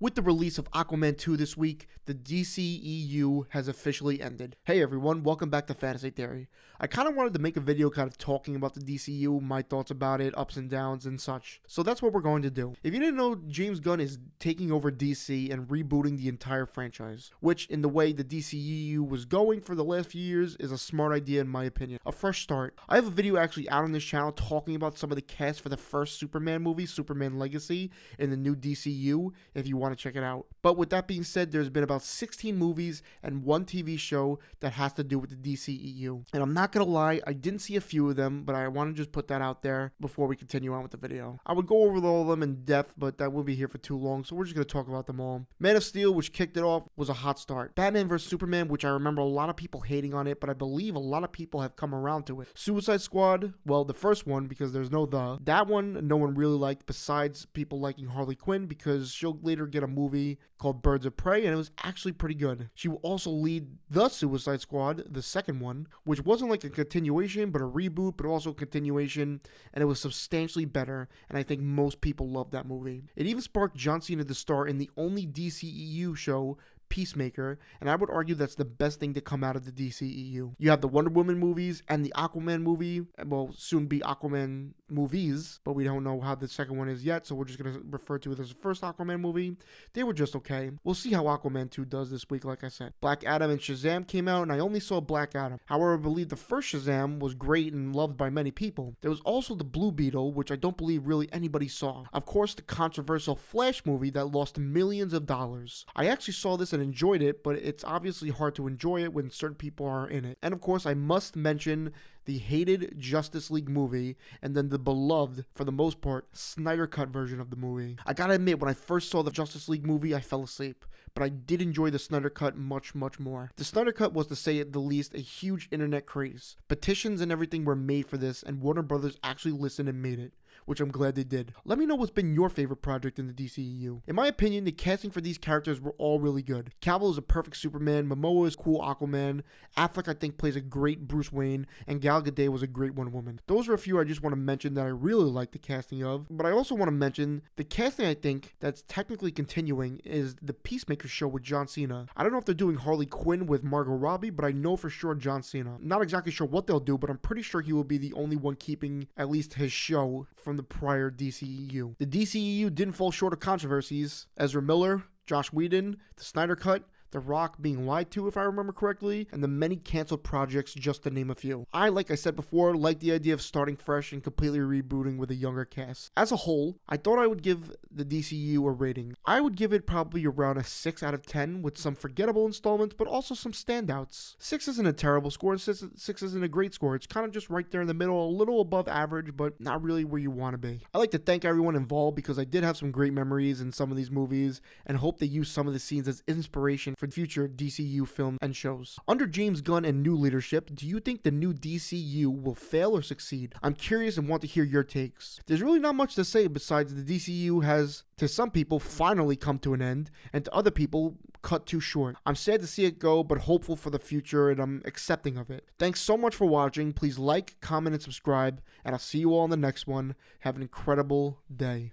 With the release of Aquaman 2 this week, the DCEU has officially ended. Hey everyone, welcome back to Fantasy Theory. I kind of wanted to make a video kind of talking about the DCEU, my thoughts about it, ups and downs and such. So that's what we're going to do. If you didn't know, James Gunn is taking over DC and rebooting the entire franchise, which in the way the DCEU was going for the last few years is a smart idea in my opinion. A fresh start. I have a video actually out on this channel talking about some of the cast for the first Superman movie, Superman Legacy, in the new DCEU, if you want to check it out. But with that being said, there's been about 16 movies and one TV show that has to do with the DCEU. And I'm not gonna lie, I didn't see a few of them, but I want to just put that out there before we continue on with the video. I would go over all of them in depth, but that would be here for too long, so we're just gonna talk about them all. Man of Steel, which kicked it off, was a hot start. Batman vs Superman, which I remember a lot of people hating on it, but I believe a lot of people have come around to it. Suicide Squad, well, the first one, because there's no the. That one, no one really liked besides people liking Harley Quinn, because she'll later get a movie called Birds of Prey, and it was actually pretty good. She will also lead the Suicide Squad, the second one, which wasn't like a continuation, but a reboot, but also a continuation, and it was substantially better, and I think most people loved that movie. It even sparked John Cena to star in the only DCEU show, Peacemaker, and I would argue that's the best thing to come out of the DCEU. You have the Wonder Woman movies and the Aquaman movie, well, soon be Aquaman movies, but we don't know how the second one is yet, so we're just going to refer to it as the first Aquaman movie. They were just okay. We'll see how Aquaman 2 does this week, like I said. Black Adam and Shazam came out, and I only saw Black Adam. However, I believe the first Shazam was great and loved by many people. There was also the Blue Beetle, which I don't believe really anybody saw. Of course, the controversial Flash movie that lost millions of dollars. I actually saw this and enjoyed it, but it's obviously hard to enjoy it when certain people are in it. And of course, I must mention the hated Justice League movie, and then the beloved, for the most part, Snyder Cut version of the movie. I gotta admit, when I first saw the Justice League movie, I fell asleep, but I did enjoy the Snyder Cut much, much more. The Snyder Cut was, to say it the least, a huge internet craze. Petitions and everything were made for this, and Warner Brothers actually listened and made it, which I'm glad they did. Let me know what's been your favorite project in the DCEU. In my opinion, the casting for these characters were all really good. Cavill is a perfect Superman, Momoa is cool Aquaman, Affleck I think plays a great Bruce Wayne, and Gal Gadot was a great Wonder Woman. Those are a few I just want to mention that I really like the casting of, but I also want to mention the casting I think that's technically continuing is the Peacemaker show with John Cena. I don't know if they're doing Harley Quinn with Margot Robbie, but I know for sure John Cena. Not exactly sure what they'll do, but I'm pretty sure he will be the only one keeping at least his show from the prior DCEU. The DCEU didn't fall short of controversies. Ezra Miller, Josh Whedon, the Snyder Cut, The Rock being lied to, if I remember correctly, and the many canceled projects, just to name a few. I, like I said before, like the idea of starting fresh and completely rebooting with a younger cast. As a whole, I thought I would give the DCU a rating. I would give it probably around a 6 out of 10 with some forgettable installments, but also some standouts. 6 isn't a terrible score, and 6 isn't a great score. It's kind of just right there in the middle, a little above average, but not really where you want to be. I'd like to thank everyone involved because I did have some great memories in some of these movies and hope they use some of the scenes as inspiration for future DCU films and shows. Under James Gunn and new leadership, do you think the new DCU will fail or succeed? I'm curious and want to hear your takes. There's really not much to say besides the DCU has, to some people, finally come to an end, and to other people, cut too short. I'm sad to see it go, but hopeful for the future, and I'm accepting of it. Thanks so much for watching. Please like, comment, and subscribe, and I'll see you all in the next one. Have an incredible day.